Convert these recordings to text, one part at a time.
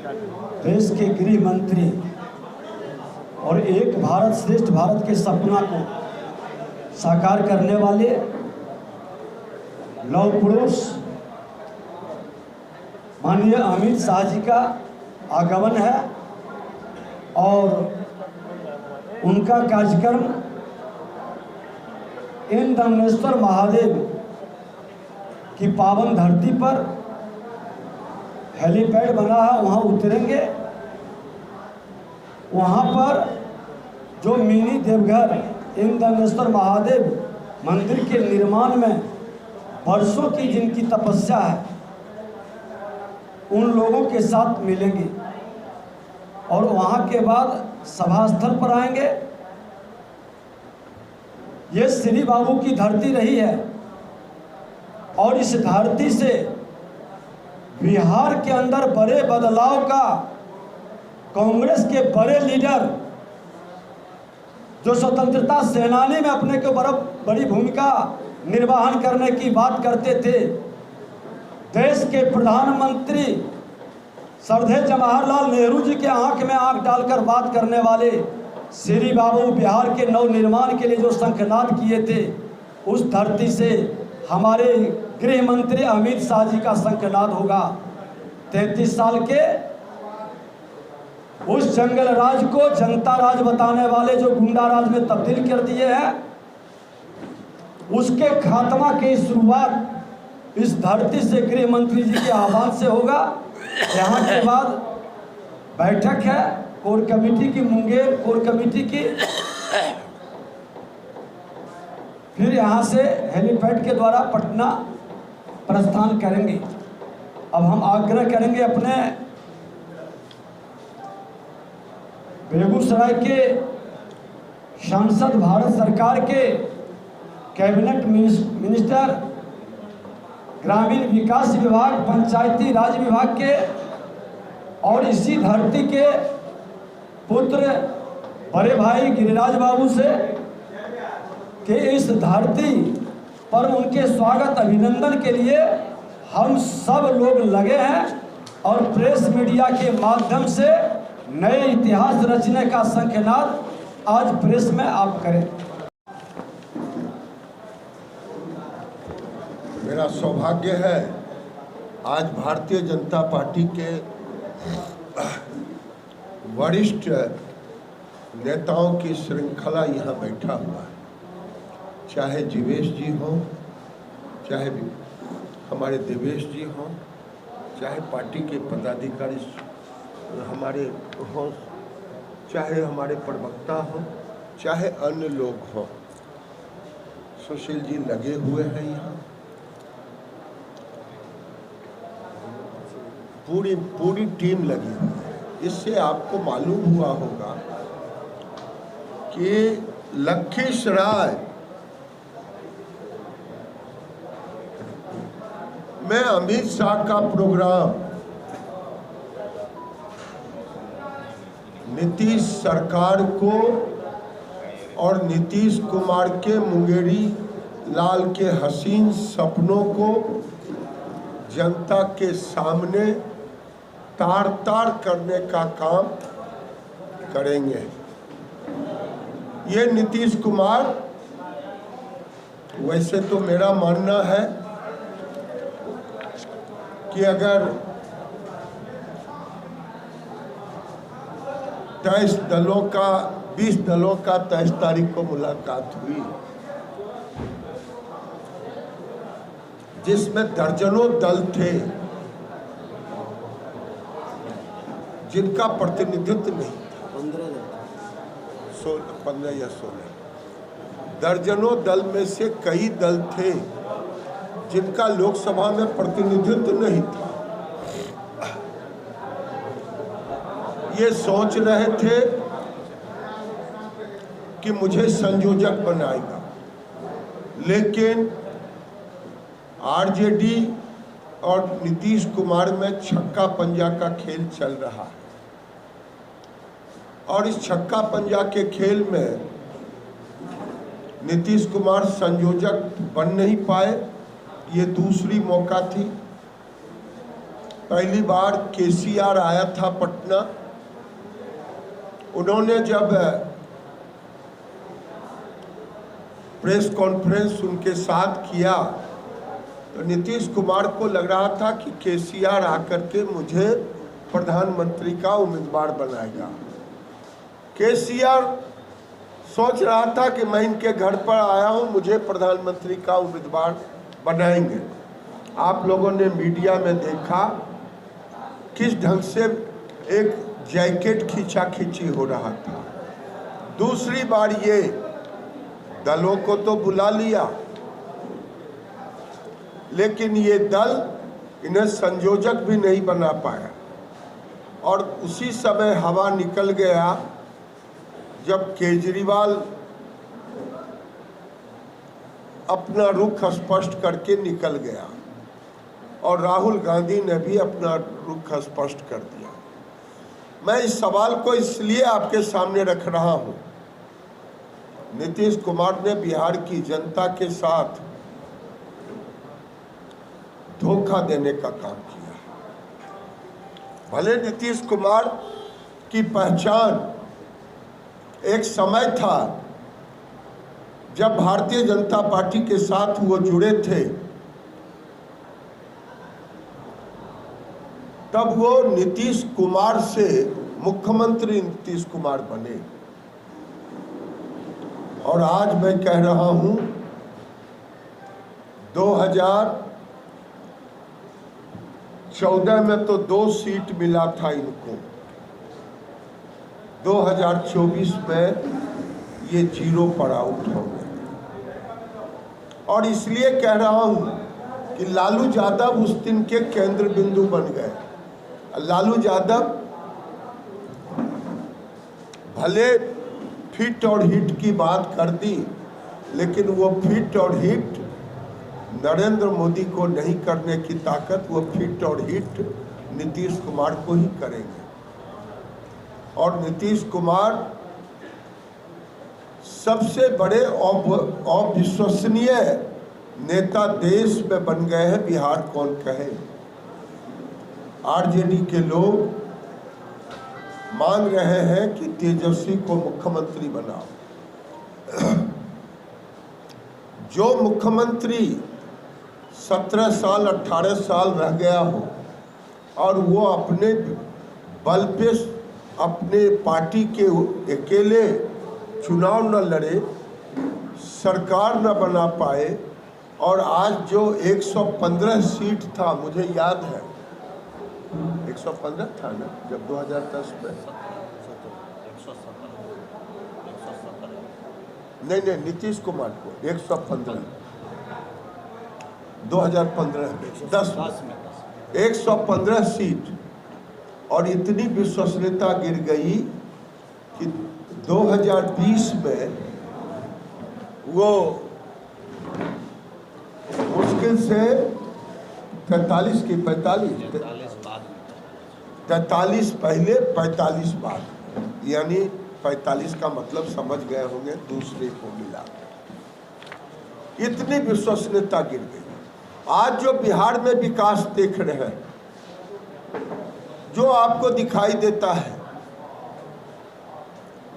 देश के गृह मंत्री और एक भारत श्रेष्ठ भारत के सपना को साकार करने वाले लौह पुरुष माननीय अमित शाह जी का आगमन है और उनका कार्यक्रम इन दमनेश्वर महादेव की पावन धरती पर हेलीपैड बना है, वहाँ उतरेंगे। वहाँ पर जो मिनी देवघर इन दमनेश्वर महादेव मंदिर के निर्माण में वर्षों की जिनकी तपस्या है, उन लोगों के साथ मिलेंगे और वहाँ के बाद सभा स्थल पर आएंगे। ये श्री बाबू की धरती रही है और इस धरती से बिहार के अंदर बड़े बदलाव का कांग्रेस के बड़े लीडर जो स्वतंत्रता सेनानी में अपने को बड़ी भूमिका निर्वहन करने की बात करते थे, देश के प्रधानमंत्री सरदार जवाहरलाल नेहरू जी के आंख में आंख डालकर बात करने वाले श्री बाबू बिहार के नव निर्माण के लिए जो शंखनाद किए थे, उस धरती से हमारे गृह मंत्री अमित शाह जी का शंखनाद होगा। 33 साल के उस जंगल राज को जनता राज बताने वाले जो गुंडा राज में तब्दील कर दिए हैं, उसके खात्मा की शुरुआत इस धरती से गृह मंत्री जी के आह्वान से होगा। यहाँ के बाद बैठक है कोर कमेटी की, मुंगेर कोर कमेटी की, फिर यहाँ से हेलीपैड के द्वारा पटना प्रस्थान करेंगे। अब हम आग्रह करेंगे अपने बेगूसराय के सांसद, भारत सरकार के कैबिनेट मिनिस्टर, ग्रामीण विकास विभाग, पंचायती राज विभाग के और इसी धरती के पुत्र बड़े भाई गिरिराज बाबू से कि इस धरती पर उनके स्वागत अभिनंदन के लिए हम सब लोग लगे हैं और प्रेस मीडिया के माध्यम से नए इतिहास रचने का शंखनाद आज प्रेस में आप करें। मेरा सौभाग्य है आज भारतीय जनता पार्टी के वरिष्ठ नेताओं की श्रृंखला यहाँ बैठा हुआ है, चाहे जीवेश जी हों, चाहे हमारे देवेश जी हों, चाहे पार्टी के पदाधिकारी हमारे हों, चाहे हमारे प्रवक्ता हों, चाहे अन्य लोग हों। सुशील जी लगे हुए हैं यहाँ, पूरी टीम लगी हुई है। इससे आपको मालूम हुआ होगा कि लखीसराय में अमित शाह का प्रोग्राम नीतीश सरकार को और नीतीश कुमार के मुंगेरी लाल के हसीन सपनों को जनता के सामने तार तार करने का काम करेंगे। ये नीतीश कुमार, वैसे तो मेरा मानना है कि अगर 23 दलों का 20 दलों का 23 तारीख को मुलाकात हुई, जिसमें दर्जनों दल थे जिनका प्रतिनिधित्व नहीं था, 15 या 16 दर्जनों दल में से कई दल थे जिनका लोकसभा में प्रतिनिधित्व नहीं था। ये सोच रहे थे कि मुझे संयोजक बनाएगा, लेकिन आरजेडी और नीतीश कुमार में छक्का पंजा का खेल चल रहा है और इस छक्का पंजा के खेल में नीतीश कुमार संयोजक बन नहीं पाए। ये दूसरी मौका थी। पहली बार केसीआर आया था पटना। उन्होंने जब प्रेस कॉन्फ्रेंस उनके साथ किया तो नीतीश कुमार को लग रहा था कि केसीआर आकर के मुझे प्रधानमंत्री का उम्मीदवार बनाएगा। केसीआर सोच रहा था कि मैं इनके घर पर आया हूं, मुझे प्रधानमंत्री का उम्मीदवार बनाएंगे। आप लोगों ने मीडिया में देखा किस ढंग से एक जैकेट खींचाखींची हो रहा था। दूसरी बार ये दलों को तो बुला लिया, लेकिन ये दल इन्हें संयोजक भी नहीं बना पाया। और उसी समय हवा निकल गया जब केजरीवाल अपना रुख स्पष्ट करके निकल गया और राहुल गांधी ने भी अपना रुख स्पष्ट कर दिया। मैं इस सवाल को इसलिए आपके सामने रख रहा हूं, नीतीश कुमार ने बिहार की जनता के साथ धोखा देने का काम किया। भले नीतीश कुमार की पहचान एक समय था जब भारतीय जनता पार्टी के साथ वो जुड़े थे, तब वो नीतीश कुमार से मुख्यमंत्री नीतीश कुमार बने। और आज मैं कह रहा हूं 2014 में तो 2 सीट मिला था इनको, 2024 में ये 0 पर आउट हो गए। और इसलिए कह रहा हूं कि लालू यादव उस दिन के केंद्र बिंदु बन गए। लालू यादव भले फिट और हिट की बात कर दी, लेकिन वो फिट और हिट नरेंद्र मोदी को नहीं करने की ताकत वो फिट और हिट नीतीश कुमार को ही करेंगे। और नीतीश कुमार सबसे बड़े अविश्वसनीय नेता देश में बन गए हैं, बिहार कौन कहे। आरजेडी के लोग मांग रहे हैं कि तेजस्वी को मुख्यमंत्री बनाओ। जो मुख्यमंत्री 17 साल 18 साल रह गया हो और वो अपने बल पे अपने पार्टी के अकेले चुनाव न लड़े, सरकार न बना पाए, और आज जो 115 सीट था, मुझे याद है 115 था ना जब 2010 में, नहीं नीतीश कुमार को 115 2015 में 10 में 115 सीट, और इतनी विश्वसनीयता गिर गई कि 2020 में वो मुश्किल से 43 की 43 पहले 45 बाद, यानी 45 का मतलब समझ गए होंगे, दूसरे को मिला। इतनी विश्वसनीयता गिर गई। आज जो बिहार में विकास देख रहे हैं, जो आपको दिखाई देता है,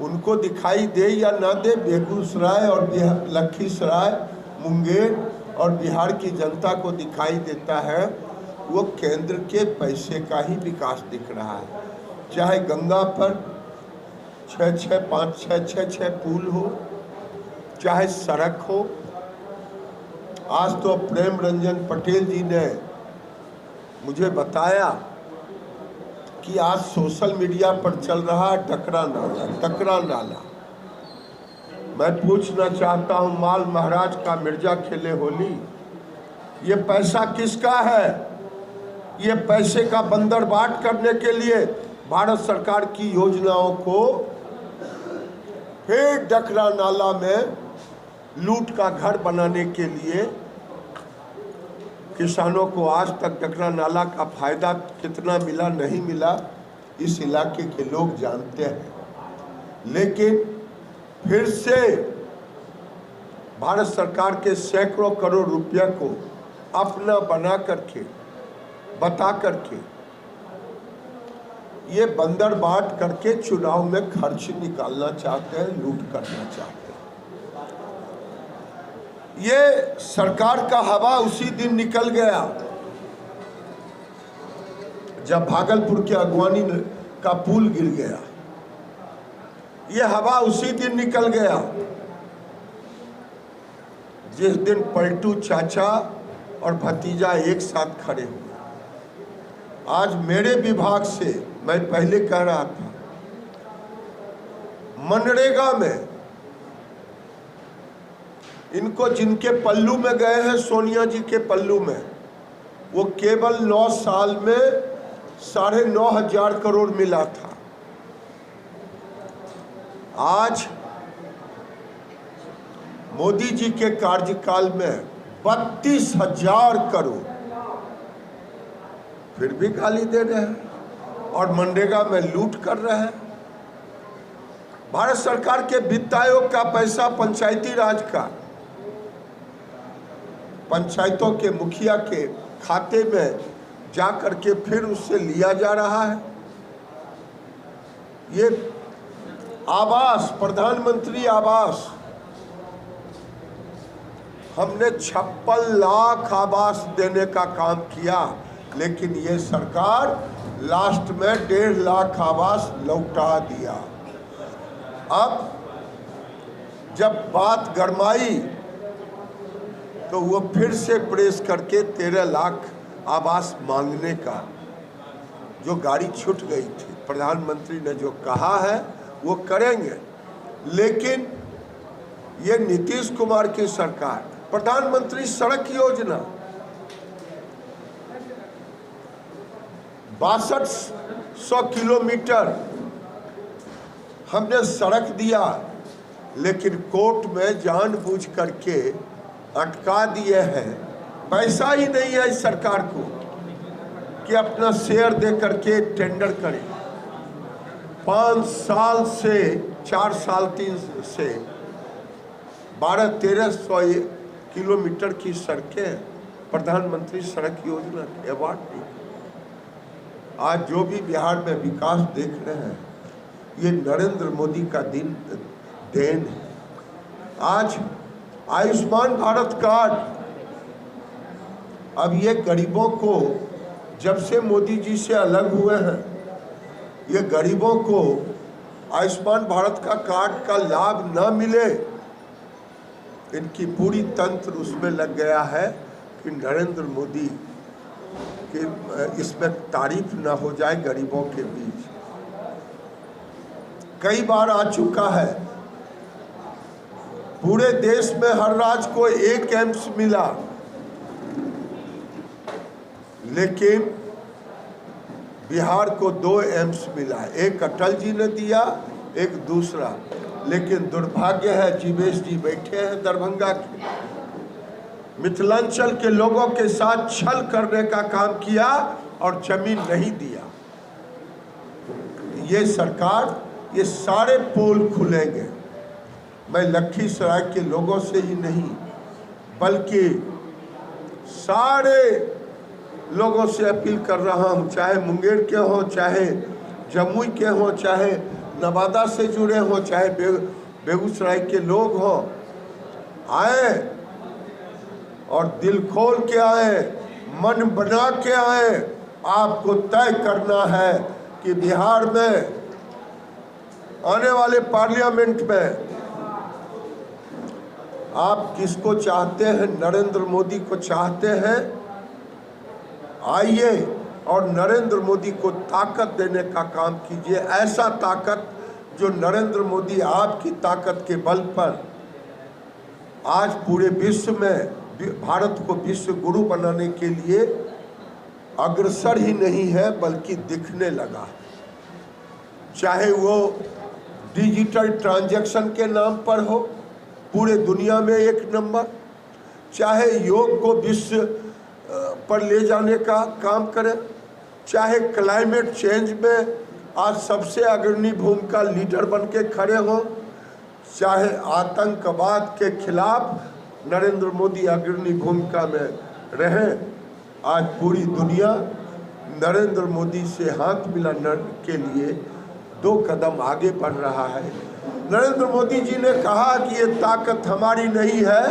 उनको दिखाई दे या ना दे, बेगूसराय और लखीसराय, मुंगेर और बिहार की जनता को दिखाई देता है, वो केंद्र के पैसे का ही विकास दिख रहा है। चाहे गंगा पर 6 पुल हो, चाहे सड़क हो। आज तो प्रेम रंजन पटेल जी ने मुझे बताया कि आज सोशल मीडिया पर चल रहा है टकरा नाला। मैं पूछना चाहता हूं, माल महाराज का मिर्जा खेले होली, ये पैसा किसका है? ये पैसे का बंदरबाट करने के लिए भारत सरकार की योजनाओं को फिर डकरा नाला में लूट का घर बनाने के लिए। किसानों को आज तक डकरा नाला का फायदा कितना मिला नहीं मिला, इस इलाके के लोग जानते हैं। लेकिन फिर से भारत सरकार के सैकड़ों करोड़ रुपया को अपना बना करके, बता करके ये बंदर बांट करके चुनाव में खर्च निकालना चाहते हैं, लूट करना चाहते हैं। ये सरकार का हवा उसी दिन निकल गया जब भागलपुर के अगवानी का पुल गिर गया। ये हवा उसी दिन निकल गया जिस दिन पलटू चाचा और भतीजा एक साथ खड़े हुए। आज मेरे विभाग से, मैं पहले कह रहा था, मनरेगा में इनको जिनके पल्लू में गए हैं, सोनिया जी के पल्लू में, वो केवल 9 साल में 9,500 करोड़ मिला था। आज मोदी जी के कार्यकाल में 32,000 करोड़, फिर भी गाली दे रहे हैं और मनरेगा में लूट कर रहे हैं। भारत सरकार के वित्त आयोग का पैसा पंचायती राज का पंचायतों के मुखिया के खाते में जा करके फिर उससे लिया जा रहा है। ये आवास, प्रधानमंत्री आवास, हमने 56 लाख आवास देने का काम किया, लेकिन ये सरकार लास्ट में 1.5 लाख आवास लौटा दिया। अब जब बात गरमाई तो वो फिर से प्रेस करके 13 लाख आवास मांगने का, जो गाड़ी छूट गई थी। प्रधानमंत्री ने जो कहा है वो करेंगे, लेकिन ये नीतीश कुमार की सरकार, प्रधानमंत्री सड़क योजना 6200 किलोमीटर हमने सड़क दिया, लेकिन कोर्ट में जानबूझ करके अटका दिए हैं। पैसा ही नहीं है इस सरकार को कि अपना शेयर दे करके टेंडर करे। 5 साल से 4 साल 3 से 1200-1300 किलोमीटर की सड़कें प्रधानमंत्री सड़क योजना के अवार्ड दी। आज जो भी बिहार में विकास देख रहे हैं, ये नरेंद्र मोदी का देन है। आज आयुष्मान भारत कार्ड, अब ये गरीबों को, जब से मोदी जी से अलग हुए हैं, ये गरीबों को आयुष्मान भारत का कार्ड का लाभ न मिले, इनकी पूरी तंत्र उसमें लग गया है कि नरेंद्र मोदी कि इसमें तारीफ न हो जाए गरीबों के बीच। कई बार आ चुका है, पूरे देश में हर राज्य को 1 एम्स मिला, लेकिन बिहार को 2 एम्स मिला। एक अटल जी ने दिया, एक दूसरा। लेकिन दुर्भाग्य है, जीवेश जी बैठे हैं दरभंगा के, मिथिलांचल के लोगों के साथ छल करने का काम किया और जमीन नहीं दिया। ये सरकार, ये सारे पोल खुलेंगे। मैं लखीसराय के लोगों से ही नहीं, बल्कि सारे लोगों से अपील कर रहा हूँ, चाहे मुंगेर के हो, चाहे जमुई के हो, चाहे नवादा से जुड़े हो, चाहे बेगूसराय के लोग हों, आए और दिल खोल के आए, मन बना के आए। आपको तय करना है कि बिहार में आने वाले पार्लियामेंट में आप किसको चाहते हैं। नरेंद्र मोदी को चाहते हैं, आइए और नरेंद्र मोदी को ताकत देने का काम कीजिए। ऐसा ताकत जो नरेंद्र मोदी आपकी ताकत के बल पर आज पूरे विश्व में भारत को विश्व गुरु बनाने के लिए अग्रसर ही नहीं है, बल्कि दिखने लगा। चाहे वो डिजिटल ट्रांजैक्शन के नाम पर हो, पूरे दुनिया में 1 नंबर, चाहे योग को विश्व पर ले जाने का काम करें, चाहे क्लाइमेट चेंज में आज सबसे अग्रणी भूमिका लीडर बन के खड़े हो, चाहे आतंकवाद के खिलाफ नरेंद्र मोदी अग्रणी भूमिका में रहें। आज पूरी दुनिया नरेंद्र मोदी से हाथ मिलाने के लिए 2 कदम आगे बढ़ रहा है। नरेंद्र मोदी जी ने कहा कि ये ताकत हमारी नहीं है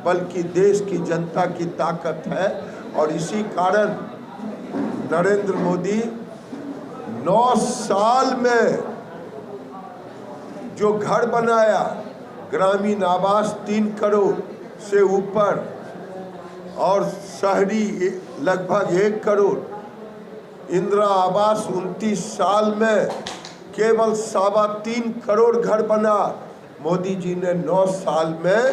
बल्कि देश की जनता की ताकत है, और इसी कारण नरेंद्र मोदी 9 साल में जो घर बनाया, ग्रामीण आवास 3 करोड़ से ऊपर और शहरी लगभग 1 करोड़, इंदिरा आवास 29 साल में केवल 3.25 करोड़ घर बना। मोदी जी ने 9 साल में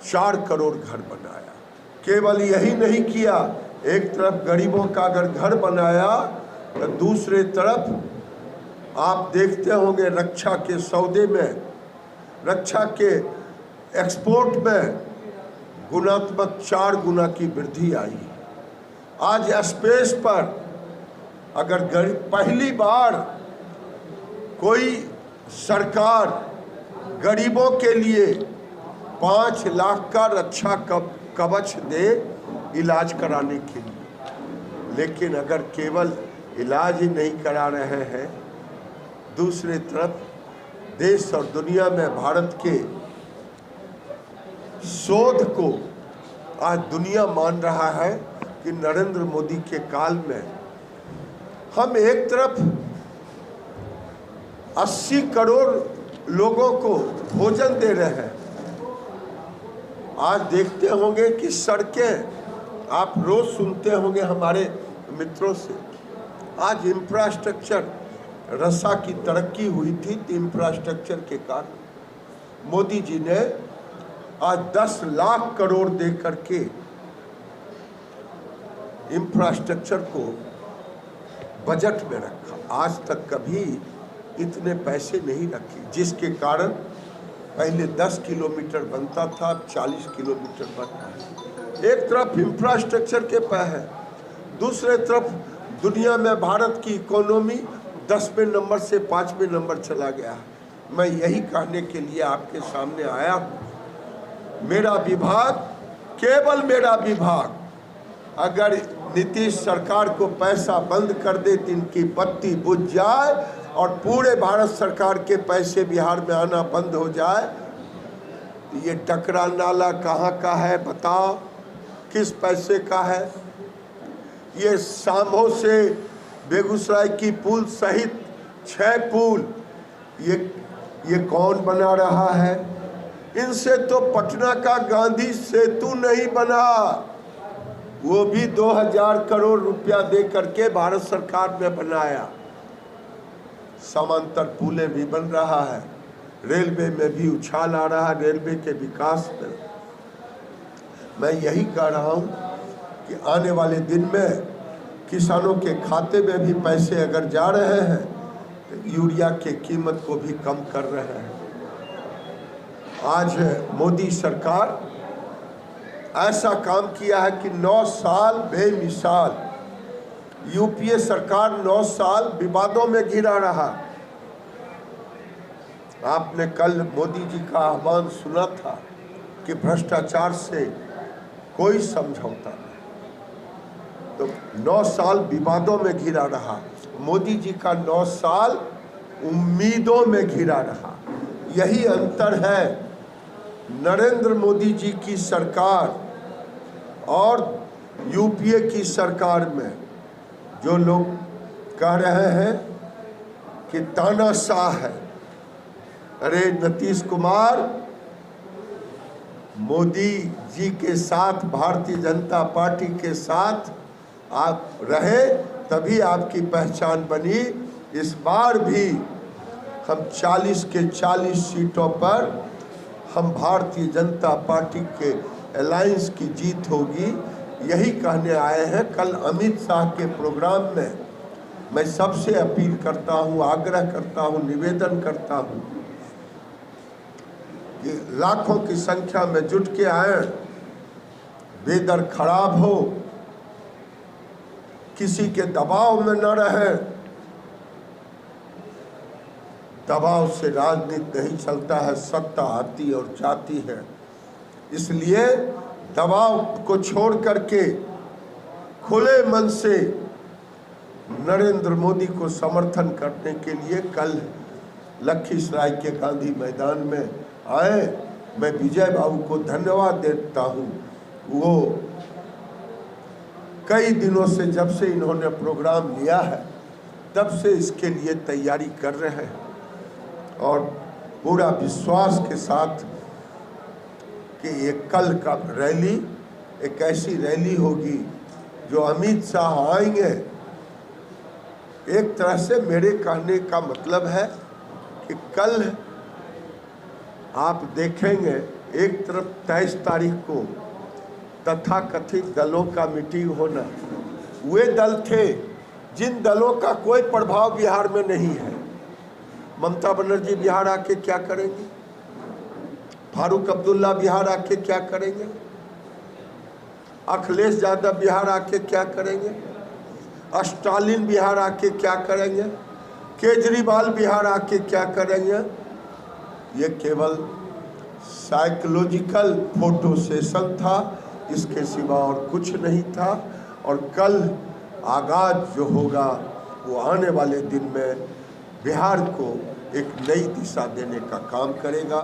4 करोड़ घर बनाया। केवल यही नहीं किया, एक तरफ गरीबों का अगर घर बनाया तो दूसरे तरफ आप देखते होंगे रक्षा के सौदे में, रक्षा के एक्सपोर्ट में गुणात्मक 4 गुना की वृद्धि आई। आज स्पेस पर अगर पहली बार कोई सरकार गरीबों के लिए 5 लाख का रक्षा कवच दे इलाज कराने के लिए, लेकिन अगर केवल इलाज ही नहीं करा रहे हैं, दूसरी तरफ देश और दुनिया में भारत के शोध को आज दुनिया मान रहा है कि नरेंद्र मोदी के काल में हम एक तरफ 80 करोड़ लोगों को भोजन दे रहे हैं। आज देखते होंगे कि सड़कें आप रोज सुनते होंगे हमारे मित्रों से, आज इंफ्रास्ट्रक्चर रसा की तरक्की हुई थी तो इंफ्रास्ट्रक्चर के कारण मोदी जी ने आज 10 लाख करोड़ दे करके इंफ्रास्ट्रक्चर को बजट में रखा। आज तक कभी इतने पैसे नहीं रखे, जिसके कारण पहले 10 किलोमीटर बनता था, अब 40 किलोमीटर बन रहा है। एक तरफ इंफ्रास्ट्रक्चर के पैर है, दूसरे तरफ दुनिया में भारत की इकोनॉमी 10वें नंबर से 5वें नंबर चला गया है। मैं यही कहने के लिए आपके सामने आया हूँ। मेरा विभाग, केवल मेरा विभाग, अगर नीतीश सरकार को पैसा बंद कर दे तो इनकी बत्ती बुझ जाए और पूरे भारत सरकार के पैसे बिहार में आना बंद हो जाए। तो ये टकरा नाला कहाँ का है बताओ, किस पैसे का है? ये सांभो से बेगूसराय की पुल सहित 6 पुल ये कौन बना रहा है? इनसे तो पटना का गांधी सेतु नहीं बना, वो भी 2000 करोड़ रुपया दे करके भारत सरकार ने बनाया। समांतर पुलें भी बन रहा है, रेलवे में भी उछाल आ रहा है, रेलवे के विकास में। मैं यही कह रहा हूँ कि आने वाले दिन में किसानों के खाते में भी पैसे अगर जा रहे हैं तो यूरिया के कीमत को भी कम कर रहे हैं। आज मोदी सरकार ऐसा काम किया है कि 9 साल बेमिसाल, यूपीए सरकार 9 साल विवादों में घिरा रहा। आपने कल मोदी जी का आह्वान सुना था कि भ्रष्टाचार से कोई समझौता नहीं, तो 9 साल विवादों में घिरा रहा। मोदी जी का 9 साल उम्मीदों में घिरा रहा। यही अंतर है नरेंद्र मोदी जी की सरकार और यूपीए की सरकार में। जो लोग कह रहे हैं कि तानाशाह है, अरे नीतीश कुमार, मोदी जी के साथ, भारतीय जनता पार्टी के साथ आप रहे तभी आपकी पहचान बनी। इस बार भी हम 40 के 40 सीटों पर हम भारतीय जनता पार्टी के अलायंस की जीत होगी, यही कहने आए हैं। कल अमित शाह के प्रोग्राम में मैं सबसे अपील करता हूं, आग्रह करता हूं, निवेदन करता हूं कि लाखों की संख्या में जुट के आए, वेदर खराब हो, किसी के दबाव में न रहे। दबाव से राजनीति नहीं चलता है, सत्ता आती और जाती है। इसलिए दबाव को छोड़ करके खुले मन से नरेंद्र मोदी को समर्थन करने के लिए कल लखीसराय के गांधी मैदान में आए। मैं विजय बाबू को धन्यवाद देता हूं। वो कई दिनों से, जब से इन्होंने प्रोग्राम लिया है तब से इसके लिए तैयारी कर रहे हैं और पूरा विश्वास के साथ कि ये कल का रैली एक ऐसी रैली होगी जो अमित शाह आएंगे। एक तरह से मेरे कहने का मतलब है कि कल आप देखेंगे एक तरफ 23 तारीख को तथाकथित दलों का मीटिंग होना। वे दल थे जिन दलों का कोई प्रभाव बिहार में नहीं है। ममता बनर्जी बिहार आके क्या करेंगे? फारूक अब्दुल्ला बिहार आके क्या करेंगे? अखिलेश यादव बिहार आके क्या करेंगे? स्टालिन बिहार आके क्या करेंगे? केजरीवाल बिहार आके क्या करेंगे? ये केवल साइकोलॉजिकल फोटो सेशन था, इसके सिवा और कुछ नहीं था। और कल आगाज जो होगा वो आने वाले दिन में बिहार को एक नई दिशा देने का काम करेगा।